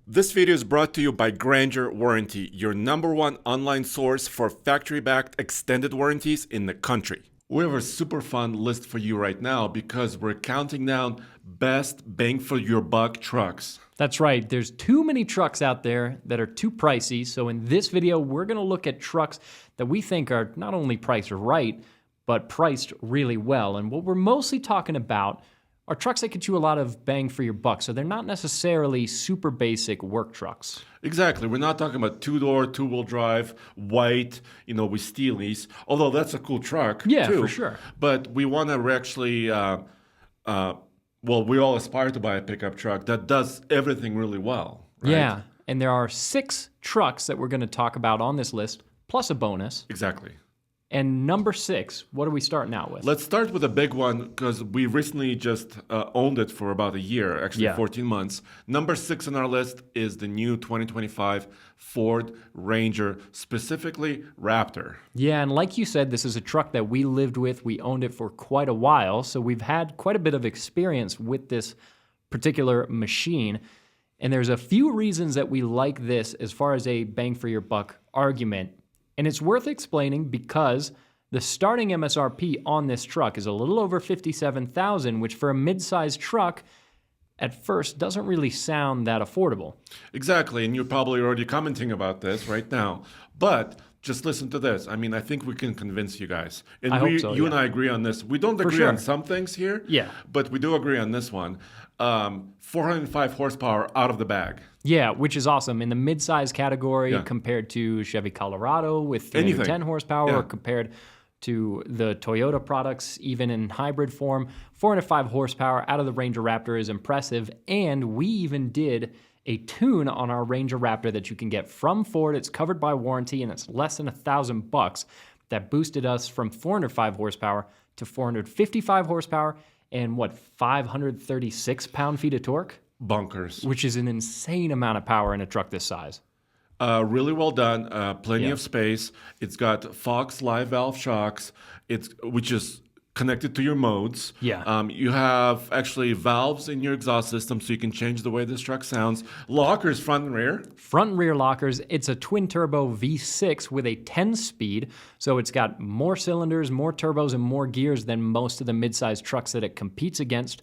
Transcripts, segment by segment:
This video is brought to you by Grandeur Warranty, your #1 online source for factory-backed extended warranties in the country. We have a super fun list for you right now because we're counting down best bang for your buck trucks. That's right. There's too many trucks out there that are too pricey. So in this video, we're going to look at trucks that we think are not only priced right, but priced really well. And what we're mostly talking about are trucks that get you a lot of bang for your buck. So they're not necessarily super basic work trucks. Exactly. We're not talking about two-door, two-wheel drive, white, with steelies, although that's a cool truck, Yeah, too. for sure. But we want to actually, we all aspire to buy a pickup truck that does everything really well, right? Yeah, and there are 6 trucks that we're going to talk about on this list, plus a bonus. Exactly. And number 6, what are we starting out with? Let's start with a big one because we recently just owned it for about a year, actually 14 months. Number 6 on our list is the new 2025 Ford Ranger, specifically Raptor. Yeah, and like you said, this is a truck that we lived with. We owned it for quite a while, so we've had quite a bit of experience with this particular machine. And there's a few reasons that we like this as far as a bang for your buck argument. And it's worth explaining because the starting MSRP on this truck is a little over $57,000, which for a mid-sized truck at first doesn't really sound that affordable. Exactly, and you're probably already commenting about this right now. But just listen to this. I mean, I think we can convince you guys. And I hope so, you and I agree on this. We don't agree on some things here, but we do agree on this one. 405 horsepower out of the bag. Yeah, which is awesome. In the mid-size category compared to Chevy Colorado with 310 horsepower or compared to the Toyota products, even in hybrid form, 405 horsepower out of the Ranger Raptor is impressive. And we even did a tune on our Ranger Raptor that you can get from Ford. It's covered by warranty and it's less than $1,000 that boosted us from 405 horsepower to 455 horsepower and 536 pound-feet of torque? Bunkers. Which is an insane amount of power in a truck this size. Really well done. Plenty of space. It's got Fox live valve shocks, which is connected to your modes. You have actually valves in your exhaust system so you can change the way this truck sounds. Lockers front and rear. Front and rear lockers. It's a twin-turbo V6 with a 10-speed, so it's got more cylinders, more turbos, and more gears than most of the mid-size trucks that it competes against.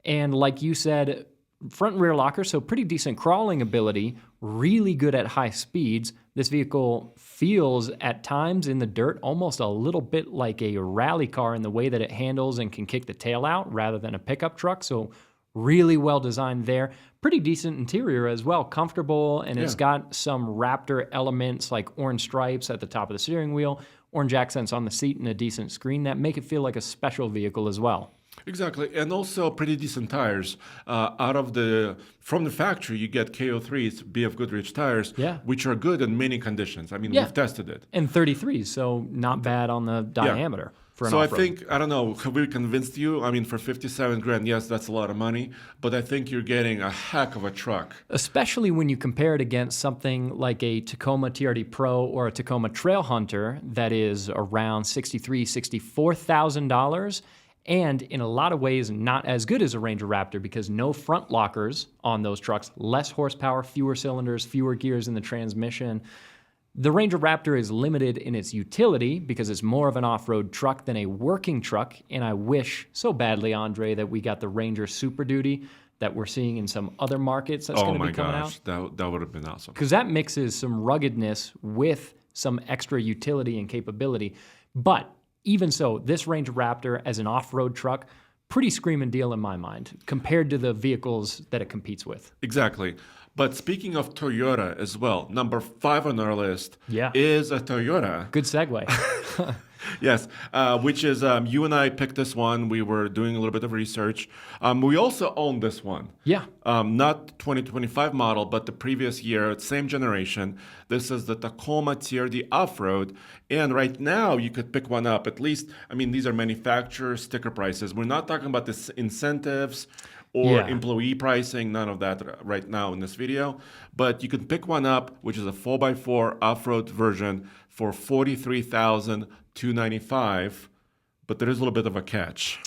And like you said, front and rear locker, so pretty decent crawling ability, really good at high speeds. This vehicle feels at times in the dirt almost a little bit like a rally car in the way that it handles and can kick the tail out rather than a pickup truck. So really well designed there. Pretty decent interior as well, comfortable, and it's got some Raptor elements like orange stripes at the top of the steering wheel, orange accents on the seat, and a decent screen that make it feel like a special vehicle as well. Exactly, and also pretty decent tires. From the factory, you get KO3s, BF Goodrich tires, which are good in many conditions. I mean, we've tested it. And 33s, so not bad on the diameter for an off-road. I think, I don't know, have we convinced you? I mean, for 57 grand, yes, that's a lot of money, but I think you're getting a heck of a truck. Especially when you compare it against something like a Tacoma TRD Pro or a Tacoma Trail Hunter that is around $63,000, $64,000. And in a lot of ways, not as good as a Ranger Raptor because no front lockers on those trucks, less horsepower, fewer cylinders, fewer gears in the transmission. The Ranger Raptor is limited in its utility because it's more of an off-road truck than a working truck. And I wish so badly, Andre, that we got the Ranger Super Duty that we're seeing in some other markets that's going to be coming out. That would have been awesome. Because that mixes some ruggedness with some extra utility and capability. But even so, this Ranger Raptor as an off-road truck, pretty screaming deal in my mind compared to the vehicles that it competes with. Exactly. But speaking of Toyota as well, number 5 on our list is a Toyota. Good segue. Yes, which is, you and I picked this one. We were doing a little bit of research. We also own this one. Not 2025 model, but the previous year, same generation. This is the Tacoma TRD Off-Road. And right now, you could pick one up. At least, I mean, these are manufacturer sticker prices. We're not talking about the incentives or employee pricing, none of that right now in this video. But you can pick one up, which is a 4x4 off-road version for $43,295. But there is a little bit of a catch.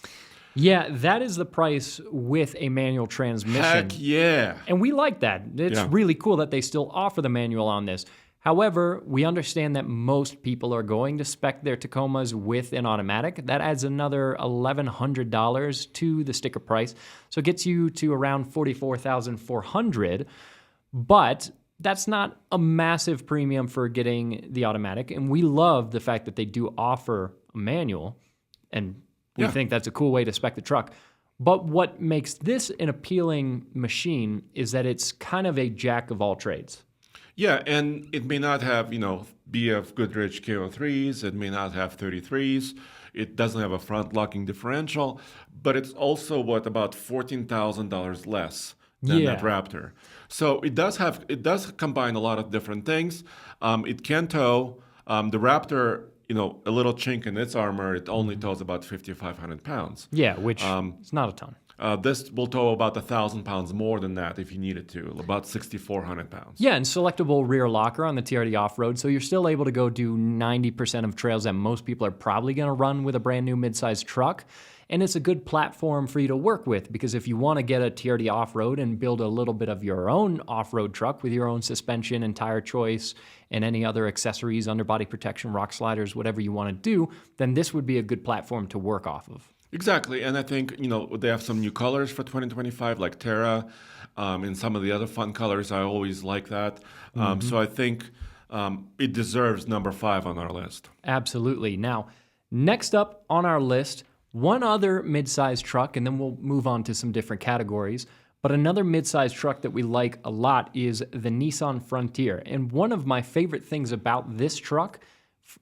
Yeah, that is the price with a manual transmission. Heck yeah. And we like that. It's really cool that they still offer the manual on this. However, we understand that most people are going to spec their Tacomas with an automatic. That adds another $1,100 to the sticker price. So it gets you to around $44,400. But that's not a massive premium for getting the automatic. And we love the fact that they do offer a manual. And we think that's a cool way to spec the truck. But what makes this an appealing machine is that it's kind of a jack of all trades. Yeah, and it may not have, BF Goodrich KO3s. It may not have 33s. It doesn't have a front-locking differential. But it's also, about $14,000 less than that Raptor. So it does combine a lot of different things. It can tow. The Raptor, a little chink in its armor, it only tows about 5,500 pounds. Yeah, which is not a ton. This will tow about 1,000 pounds more than that if you need it to, about 6,400 pounds. Yeah, and selectable rear locker on the TRD off-road, so you're still able to go do 90% of trails that most people are probably going to run with a brand new midsize truck. And it's a good platform for you to work with, because if you want to get a TRD off-road and build a little bit of your own off-road truck with your own suspension and tire choice and any other accessories, underbody protection, rock sliders, whatever you want to do, then this would be a good platform to work off of. Exactly, and I think, they have some new colors for 2025, like Terra, and some of the other fun colors. I always like that. So I think it deserves number 5 on our list. Absolutely. Now, next up on our list, one other midsize truck, and then we'll move on to some different categories. But another midsize truck that we like a lot is the Nissan Frontier. And one of my favorite things about this truck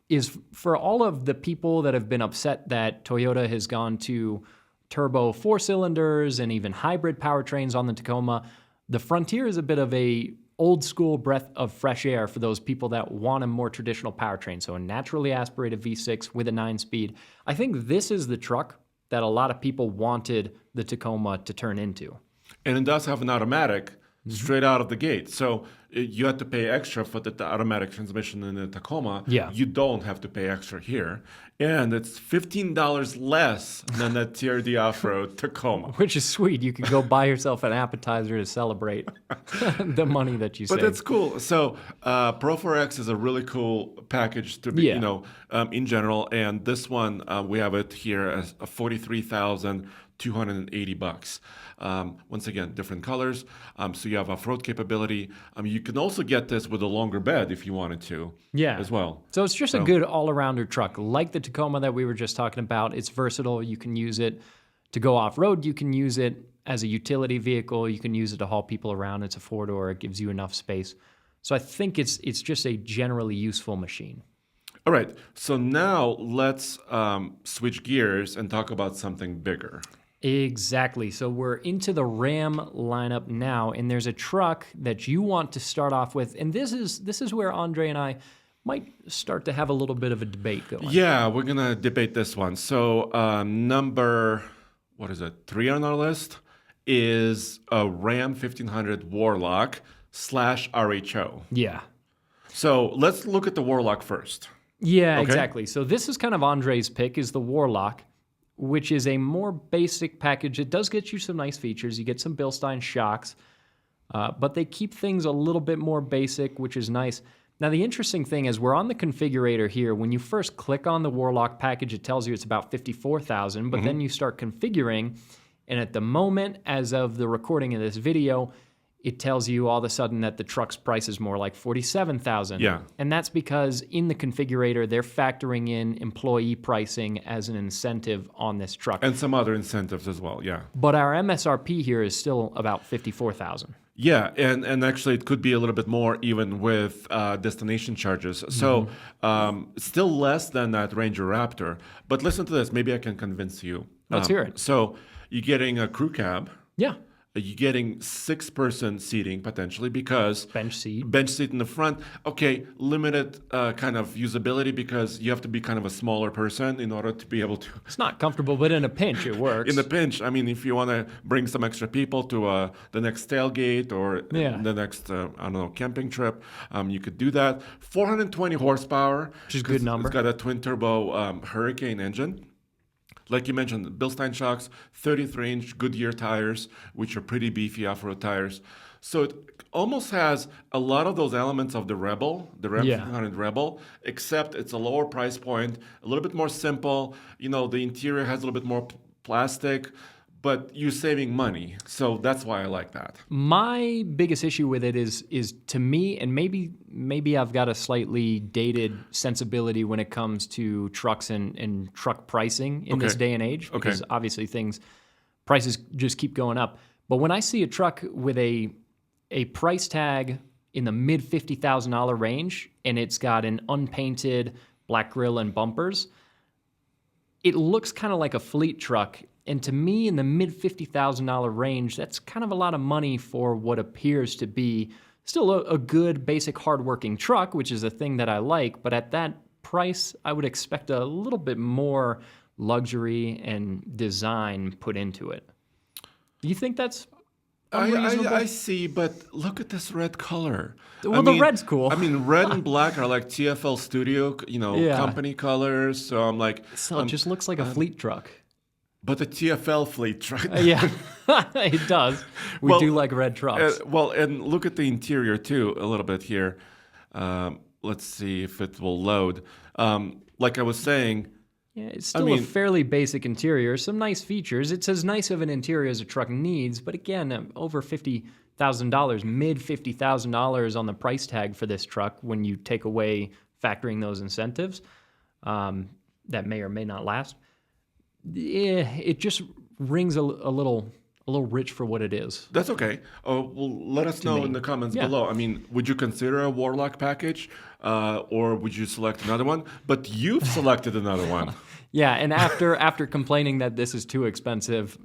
is for all of the people that have been upset that Toyota has gone to turbo 4-cylinders and even hybrid powertrains on the Tacoma, the Frontier is a bit of a old school breath of fresh air for those people that want a more traditional powertrain. So a naturally aspirated V6 with a 9-speed. I think this is the truck that a lot of people wanted the Tacoma to turn into. And it does have an automatic straight out of the gate. So you had to pay extra for the automatic transmission in the Tacoma. Yeah. You don't have to pay extra here. And it's $15 less than the TRD off-road Tacoma. Which is sweet. You could go buy yourself an appetizer to celebrate the money that you save. But that's cool. So Pro 4X is a really cool package to be, in general. And this one, we have it here as $43,280. Once again, different colors. So you have off-road capability. You can also get this with a longer bed if you wanted to as well. So it's just a good all-arounder truck. Like the Tacoma that we were just talking about, it's versatile. You can use it to go off-road. You can use it as a utility vehicle. You can use it to haul people around. It's a 4-door. It gives you enough space. So I think it's just a generally useful machine. All right. So now let's switch gears and talk about something bigger. Exactly. So we're into the Ram lineup now, and there's a truck that you want to start off with, and this is where Andre and I might start to have a little bit of a debate going. Yeah, we're gonna debate this one. So number 3 on our list is a Ram 1500 Warlock /RHO. Yeah. So let's look at the Warlock first. Yeah, okay? Exactly. So this is kind of Andre's pick, is the Warlock, which is a more basic package. It does get you some nice features. You get some Bilstein shocks, but they keep things a little bit more basic, which is nice. Now, the interesting thing is we're on the configurator here. When you first click on the Warlock package, it tells you it's about $54,000, but then you start configuring, and at the moment, as of the recording of this video, it tells you all of a sudden that the truck's price is more like $47,000. Yeah. And that's because in the configurator, they're factoring in employee pricing as an incentive on this truck. And some other incentives as well, yeah. But our MSRP here is still about $54,000. Yeah, and actually it could be a little bit more even with destination charges. So still less than that Ranger Raptor. But listen to this. Maybe I can convince you. Let's hear it. So you're getting a crew cab. Yeah. You're getting 6-person seating potentially because bench seat in the front. Okay, limited kind of usability because you have to be kind of a smaller person in order to be able to. It's not comfortable, but in a pinch it works. In the pinch, I mean, if you want to bring some extra people to the next tailgate or the next camping trip, you could do that. 420 horsepower, which is a good number. It's got a twin turbo Hurricane engine. Like you mentioned, Bilstein shocks, 33-inch Goodyear tires, which are pretty beefy off-road tires. So it almost has a lot of those elements of the Rebel, the Ram 1500 Rebel, except it's a lower price point, a little bit more simple. The interior has a little bit more plastic, but you're saving money. So that's why I like that. My biggest issue with it is to me, and maybe I've got a slightly dated sensibility when it comes to trucks and truck pricing in this day and age, because obviously prices just keep going up. But when I see a truck with a price tag in the mid $50,000 range, and it's got an unpainted black grille and bumpers, it looks kind of like a fleet truck. And to me, in the mid $50,000 range, that's kind of a lot of money for what appears to be still a good, basic, hardworking truck, which is a thing that I like. But at that price, I would expect a little bit more luxury and design put into it. Do you think that's unreasonable? I see, but look at this red color. Well, the red's cool. I mean, red and black are like TFL Studio, company colors. So I'm like... So it just looks like a fleet truck. But the TFL fleet truck. Yeah, it does. We do like red trucks. And look at the interior too, a little bit here. Let's see if it will load. Like I was saying... Yeah, it's still a fairly basic interior. Some nice features. It's as nice of an interior as a truck needs, but again, over $50,000, mid $50,000 on the price tag for this truck when you take away factoring those incentives that may or may not last. It just rings a little rich for what it is. That's okay. Let us know in the comments below. I mean, would you consider a Warlock package, or would you select another one? But you've selected another one. Yeah, and after complaining that this is too expensive,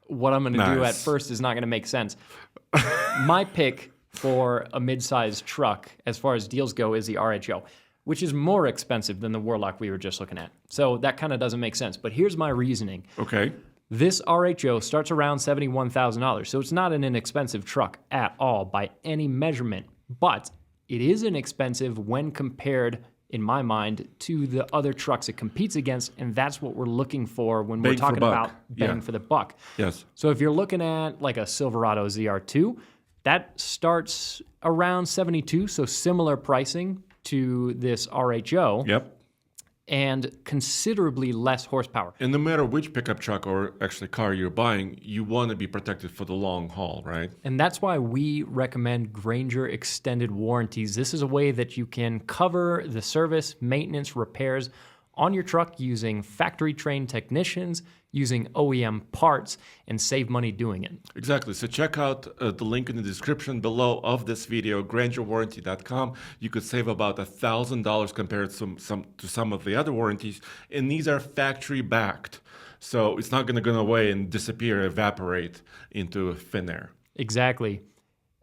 what I'm going to do at first is not going to make sense. My pick for a mid-sized truck, as far as deals go, is the RHO, which is more expensive than the Warlock we were just looking at. So that kind of doesn't make sense. But here's my reasoning. Okay. This RHO starts around $71,000, so it's not an inexpensive truck at all by any measurement, but it is inexpensive when compared, in my mind, to the other trucks it competes against, and that's what we're looking for when we're talking about bang for the buck. Yes. So if you're looking at like a Silverado ZR2, that starts around $72,000, so similar pricing to this RHO. Yep. And considerably less horsepower. And no matter which pickup truck or actually car you're buying, you want to be protected for the long haul, right? And that's why we recommend Grainger extended warranties. This is a way that you can cover the service, maintenance, repairs on your truck using factory-trained technicians, using OEM parts, and save money doing it. Exactly. So check out the link in the description below of this video, GraingerWarranty.com. You could save about $1,000 compared to some of the other warranties, and these are factory-backed. So it's not going to go away and disappear, evaporate into thin air. Exactly.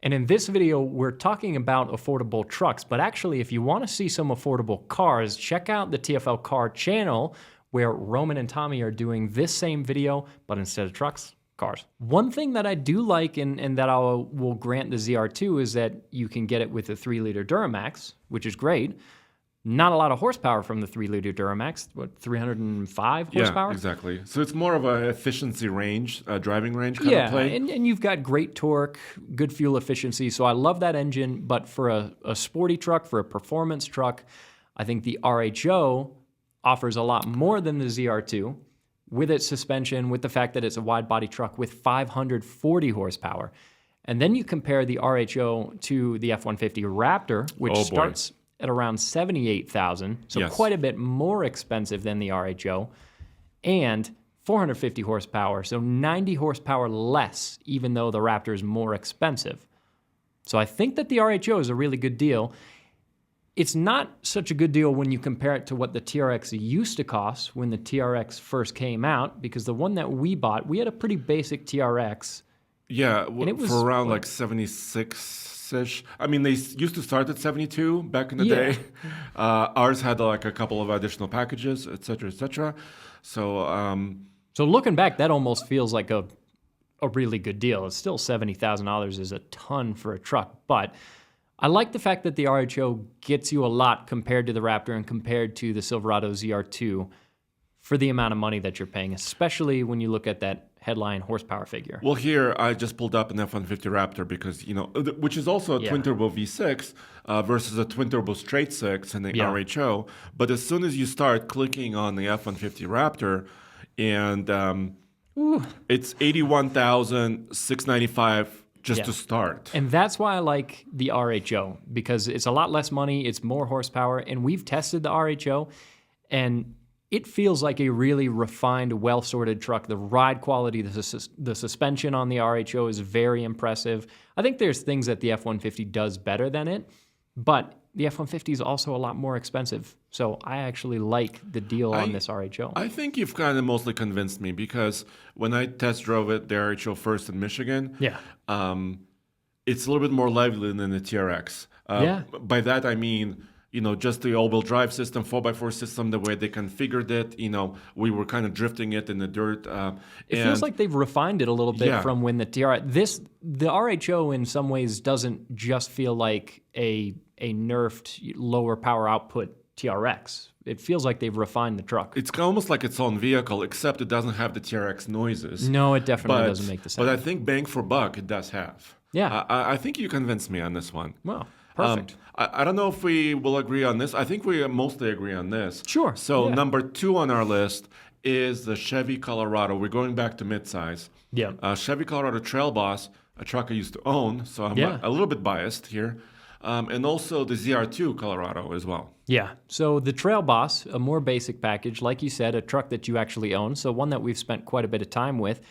And in this video, we're talking about affordable trucks, but actually, if you want to see some affordable cars, check out the TFL Car channel, where Roman and Tommy are doing this same video, but instead of trucks, cars. One thing that I do like and that I will grant the ZR2 is that you can get it with a 3-liter Duramax, which is great. Not a lot of horsepower from the 3-liter Duramax, 305 horsepower? Yeah, exactly. So it's more of an efficiency range, driving range kind of play. And you've got great torque, good fuel efficiency. So I love that engine, but for a sporty truck, for a performance truck, I think the RHO offers a lot more than the ZR2 with its suspension, with the fact that it's a wide body truck with 540 horsepower. And then you compare the RHO to the F-150 Raptor, which starts at around $78,000, so quite a bit more expensive than the RHO, and 450 horsepower, so 90 horsepower less, even though the Raptor is more expensive. So I think that the RHO is a really good deal. It's not such a good deal when you compare it to what the TRX used to cost when the TRX first came out, because the one that we bought, we had a pretty basic TRX. Yeah, for around like 76. I mean, they used to start at 72 back in the day. Ours had like a couple of additional packages, et cetera, et cetera. So looking back, that almost feels like a really good deal. It's still $70,000 is a ton for a truck, but I like the fact that the RHO gets you a lot compared to the Raptor and compared to the Silverado ZR2 for the amount of money that you're paying, especially when you look at that headline horsepower figure. Well, here I just pulled up an F-150 Raptor because, which is also a twin-turbo V6 versus a twin-turbo straight six in the RHO. But as soon as you start clicking on the F-150 Raptor, and it's $81,695 just to start. And that's why I like the RHO, because it's a lot less money, it's more horsepower, and we've tested the RHO, and it feels like a really refined, well-sorted truck. The ride quality, the suspension on the RHO is very impressive. I think there's things that the F-150 does better than it, but the F-150 is also a lot more expensive. So I actually like the deal on this RHO. I think you've kind of mostly convinced me, because when I test drove it, the RHO first in Michigan, it's a little bit more lively than the TRX. By that I mean, just the all-wheel drive system, 4x4 system, the way they configured it, we were kind of drifting it in the dirt. It feels like they've refined it a little bit from when the TRX... The RHO in some ways doesn't just feel like a nerfed lower power output TRX. It feels like they've refined the truck. It's almost like its own vehicle, except it doesn't have the TRX noises. No, it definitely doesn't make the sound. But I think bang for buck, it does have. Yeah. I think you convinced me on this one. Well, perfect. I don't know if we will agree on this. I think we mostly agree on this. Sure. So number 2 on our list is the Chevy Colorado. We're going back to midsize. Yeah. Chevy Colorado Trail Boss, a truck I used to own, so I'm a little bit biased here. And also the ZR2 Colorado as well. Yeah. So the Trail Boss, a more basic package, like you said, a truck that you actually own, so one that we've spent quite a bit of time with.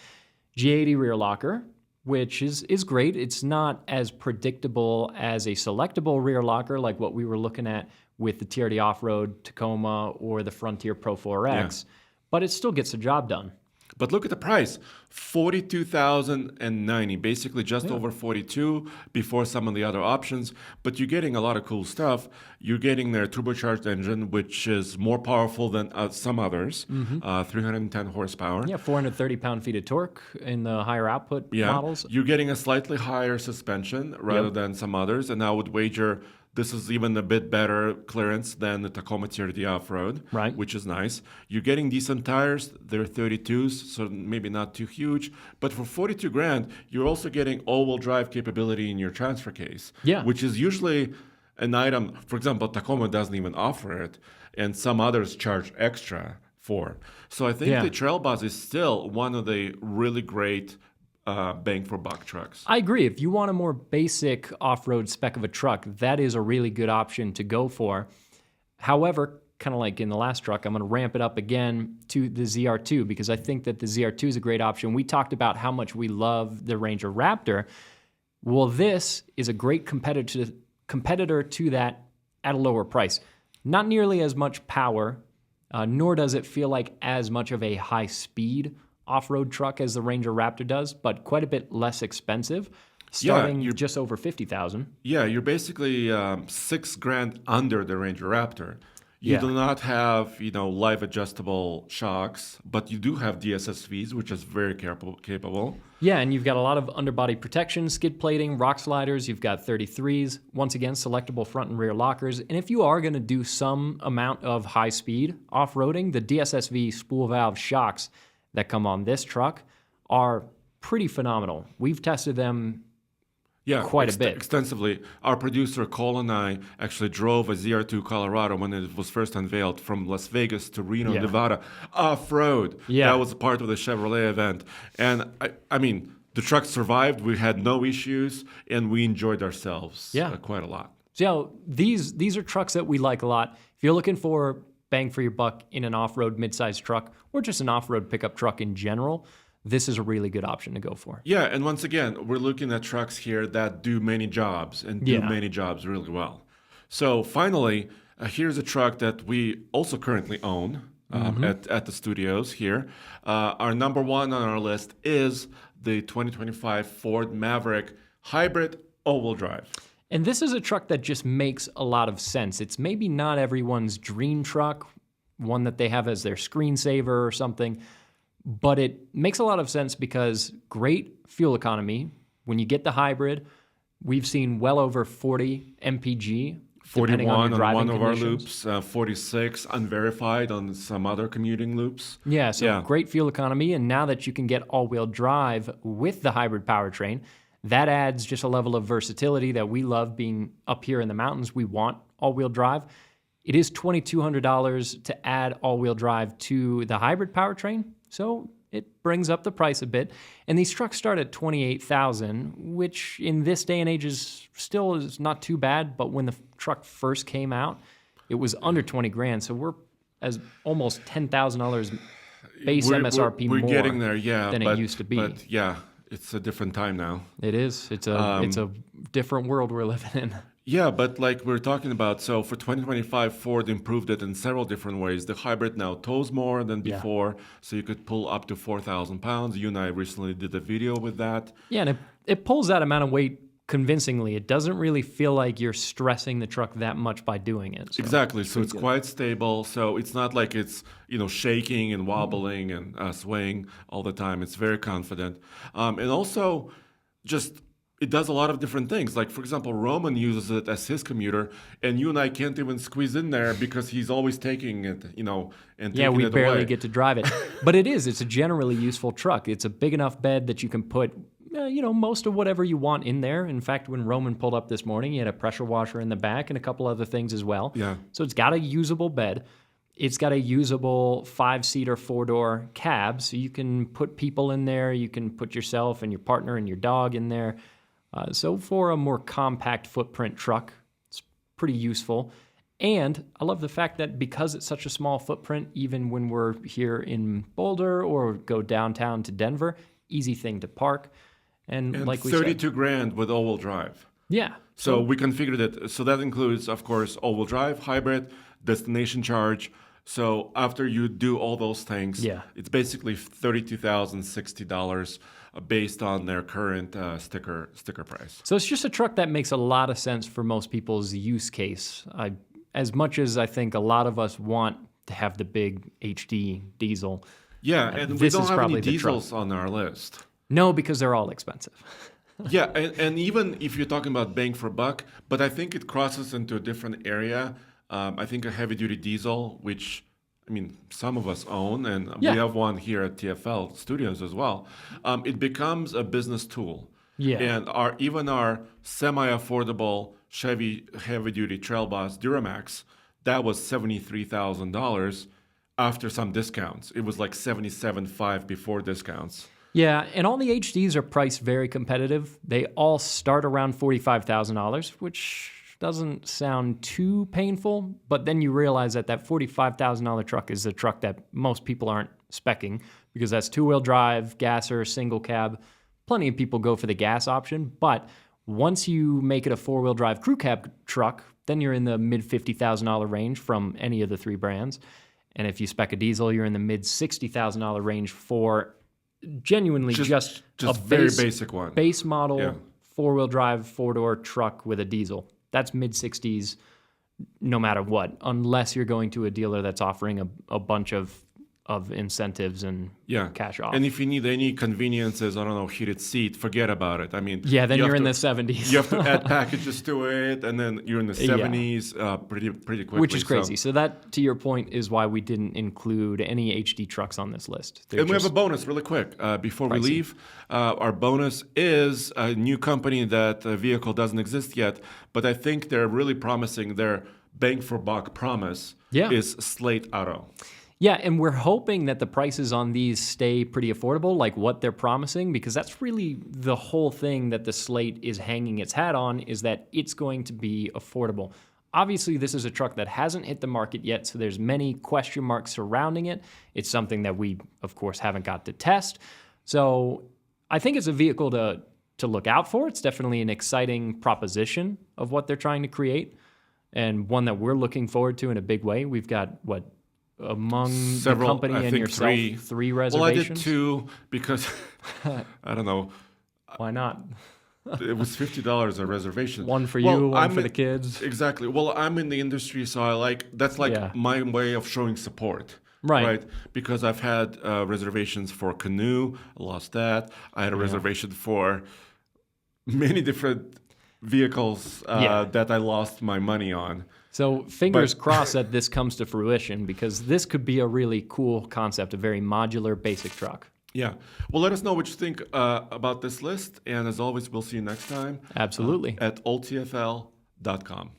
G80 rear locker, which is great. It's not as predictable as a selectable rear locker like what we were looking at with the TRD Off-Road Tacoma or the Frontier Pro 4X, but it still gets the job done. But look at the price, $42,090, basically just over 42 before some of the other options. But you're getting a lot of cool stuff. You're getting their turbocharged engine, which is more powerful than some others, 310 horsepower. Yeah, 430 pound-feet of torque in the higher output models. You're getting a slightly higher suspension rather than some others, and I would wager this is even a bit better clearance than the Tacoma TRD Off-Road, which is nice. You're getting decent tires. They're 32s, so maybe not too huge. But for 42 grand, you're also getting all-wheel drive capability in your transfer case, which is usually an item. For example, Tacoma doesn't even offer it, and some others charge extra for. So I think the Trail Boss is still one of the really great bang for buck trucks. I agree. If you want a more basic off-road spec of a truck, that is a really good option to go for. However, kind of like in the last truck, I'm going to ramp it up again to the ZR2 because I think that the ZR2 is a great option. We talked about how much we love the Ranger Raptor. Well, this is a great competitor to that at a lower price. Not nearly as much power, nor does it feel like as much of a high-speed off-road truck as the Ranger Raptor does, but quite a bit less expensive, starting just over $50,000. Yeah, you're basically $6,000 under the Ranger Raptor. You do not have, live adjustable shocks, but you do have DSSVs, which is very capable. Yeah, and you've got a lot of underbody protection, skid plating, rock sliders. You've got 33s, once again, selectable front and rear lockers. And if you are going to do some amount of high-speed off-roading, the DSSV spool valve shocks that come on this truck are pretty phenomenal. We've tested them quite a bit. Extensively. Our producer, Cole, and I actually drove a ZR2 Colorado when it was first unveiled from Las Vegas to Reno, Nevada, off-road. Yeah. That was a part of the Chevrolet event. And, I mean, the truck survived. We had no issues, and we enjoyed ourselves quite a lot. So these are trucks that we like a lot. If you're looking for bang for your buck in an off-road midsize truck or just an off-road pickup truck in general, this is a really good option to go for. Yeah, and once again, we're looking at trucks here that do many jobs and do many jobs really well. So finally, here's a truck that we also currently own at the studios here. Our number one on our list is the 2025 Ford Maverick Hybrid all-wheel drive. And this is a truck that just makes a lot of sense. It's maybe not everyone's dream truck, one that they have as their screensaver or something, but it makes a lot of sense because great fuel economy. When you get the hybrid, we've seen well over 40 mpg depending 41 on your on driving one of our conditions. loops, 46 unverified on some other commuting loops. Yeah, so great fuel economy. And now that you can get all-wheel drive with the hybrid powertrain, that adds just a level of versatility that we love. Being up here in the mountains, we want all-wheel drive. It is $2,200 to add all-wheel drive to the hybrid powertrain, so it brings up the price a bit. And these trucks start at $28,000, which in this day and age is not too bad. But when the truck first came out, it was under 20 grand. So we're as almost $10,000 base MSRP we're more getting there, than it used to be. But yeah, it's a different time now. It is. It's a different world we're living in. Yeah, but like we're talking about, so for 2025, Ford improved it in several different ways. The hybrid now tows more than before, so you could pull up to 4,000 pounds. You and I recently did a video with that. Yeah, and it pulls that amount of weight convincingly. It doesn't really feel like you're stressing the truck that much by doing it. So exactly. So it's quite stable. So it's not like it's shaking and wobbling and swaying all the time. It's very confident, and also just. It does a lot of different things. Like, for example, Roman uses it as his commuter, and you and I can't even squeeze in there because he's always taking it, and taking it we barely away. get to drive it. But it's a generally useful truck. It's a big enough bed that you can put, most of whatever you want in there. In fact, when Roman pulled up this morning, he had a pressure washer in the back and a couple other things as well. Yeah. So it's got a usable bed. It's got a usable 5-seater, 4-door cab, so you can put people in there. You can put yourself and your partner and your dog in there. So for a more compact footprint truck, it's pretty useful. And I love the fact that because it's such a small footprint, even when we're here in Boulder or go downtown to Denver, easy thing to park. And like we 32 said, grand with all-wheel drive. Yeah. So we configured it. So that includes, of course, all-wheel drive, hybrid, destination charge. So after you do all those things, it's basically $32,060 based on their current sticker price. So it's just a truck that makes a lot of sense for most people's use case. As much as I think a lot of us want to have the big HD diesel. Yeah, and we don't have any diesels on our list. No, because they're all expensive. Yeah, and even if you're talking about bang for buck, but I think it crosses into a different area. I think a heavy-duty diesel, which some of us own, and we have one here at TFL Studios as well. It becomes a business tool. Yeah. And our semi-affordable Chevy heavy-duty trail bus Duramax, that was $73,000 after some discounts. It was like $77,500 before discounts. Yeah, and all the HDs are priced very competitive. They all start around $45,000, which doesn't sound too painful, but then you realize that $45,000 truck is a truck that most people aren't speccing because that's 2-wheel drive, gasser, single cab. Plenty of people go for the gas option, but once you make it a 4-wheel drive crew cab truck, then you're in the mid $50,000 range from any of the 3 brands. And if you spec a diesel, you're in the mid $60,000 range for genuinely just a very basic one. Base model 4-wheel drive 4-door truck with a diesel. That's mid-60s no matter what, unless you're going to a dealer that's offering a bunch of incentives and cash off. And if you need any conveniences, heated seat, forget about it. Then you're in the 70s. You have to add packages to it, and then you're in the 70s pretty quickly. Which is crazy. So that, to your point, is why we didn't include any HD trucks on this list. And we have a bonus really quick before we leave. Our bonus is a new company that vehicle doesn't exist yet, but I think they're really promising. Their bang for buck promise is Slate Auto. Yeah, and we're hoping that the prices on these stay pretty affordable, like what they're promising, because that's really the whole thing that the Slate is hanging its hat on, is that it's going to be affordable. Obviously, this is a truck that hasn't hit the market yet, so there's many question marks surrounding it. It's something that we, of course, haven't got to test. So I think it's a vehicle to look out for. It's definitely an exciting proposition of what they're trying to create, and one that we're looking forward to in a big way. We've got, among several, the company and yourself, 3 reservations? Well, I did 2 because, I don't know. Why not? It was $50 a reservation. One for you, one for the kids. Exactly. Well, I'm in the industry, so that's my way of showing support. Right. Because I've had reservations for canoe, I lost that. I had a reservation for many different vehicles that I lost my money on. So fingers crossed that this comes to fruition, because this could be a really cool concept, a very modular basic truck. Yeah. Well, let us know what you think about this list. And as always, we'll see you next time. Absolutely. At oldtfl.com.